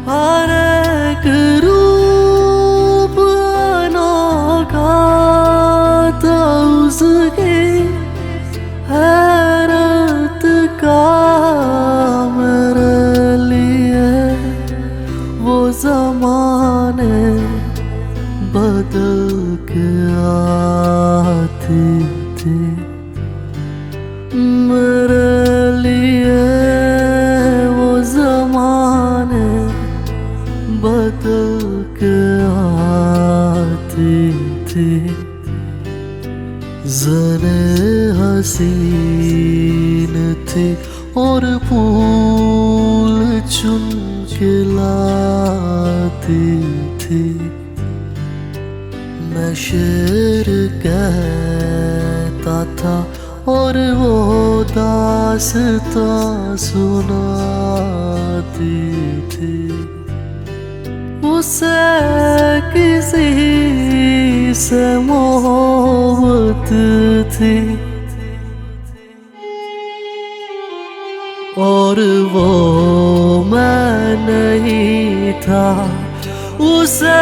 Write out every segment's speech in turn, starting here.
हर एक रूप अनोखा था उसके, हैरत का मेरे लिए वो ज़माने बदल के आती थी। मेरे लिए वो ज़माने बदल के आती थी। ज़रे हसीन थी और फूल चुन के लाती थी। मैं शेर कहता था और वो दास्तां सुनाती थी। उसे किसी से मोहब्बत थी और वो मैं नहीं था। उसे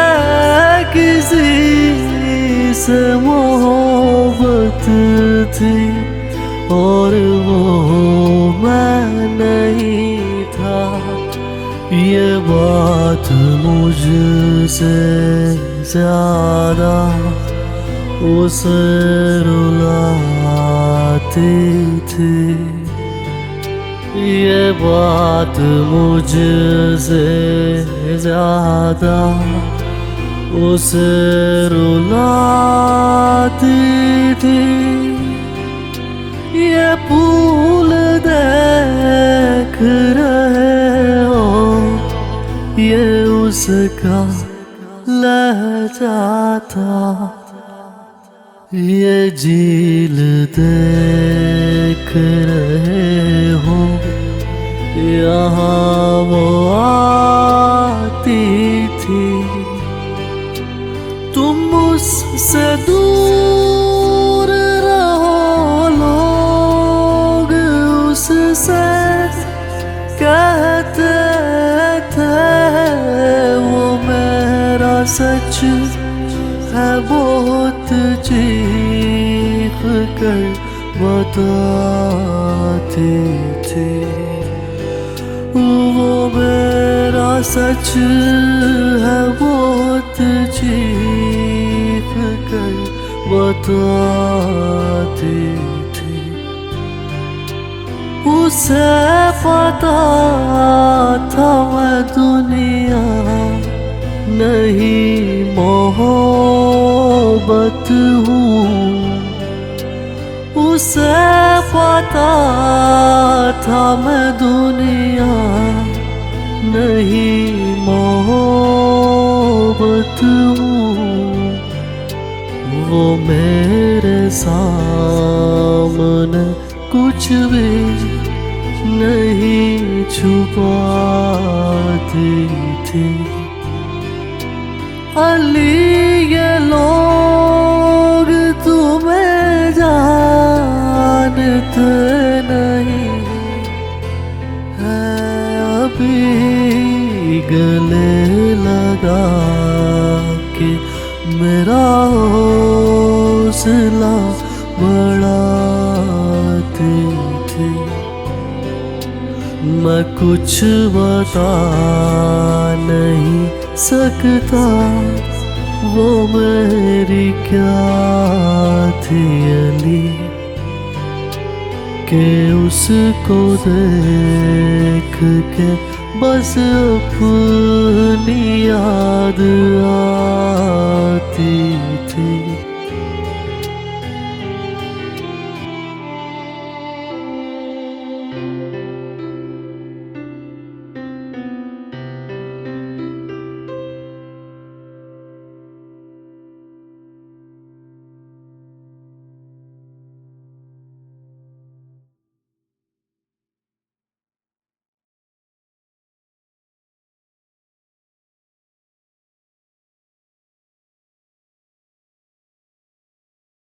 किसी से मोहब्बत थी और वो मैं नहीं था। ये बात मुझसे ज़्यादा उसे रुलाती थी। ये बात मुझसे ज़्यादा उसे रुलाती थी। ये फूल देख रहे हो, ये उसका लहजा था। ये झील देख रहे हो, यहाँ वो आती थी। तुम मुझसे दूर रहो, लोग उससे कहते थे। वो मेरा सच है बहुत चीख कर बताती थी। वो मेरा सच है बहुत चीख कर बताती थी। उसे पता था मैं दुनिया नहीं मोहब्बत हूँ। उसे पता था मैं दुनिया नहीं मोहब्बत हूँ। वो मेरे सामने कुछ भी नहीं छुपाती थी। अली ये लोग तुम्हें जानते नहीं है, अभी गले लगा के मेरा हौसला बढ़ाती थी। मैं कुछ बता नहीं सकता वो मेरी क्या थी अली, के उसको देख के बस अपनी याद आती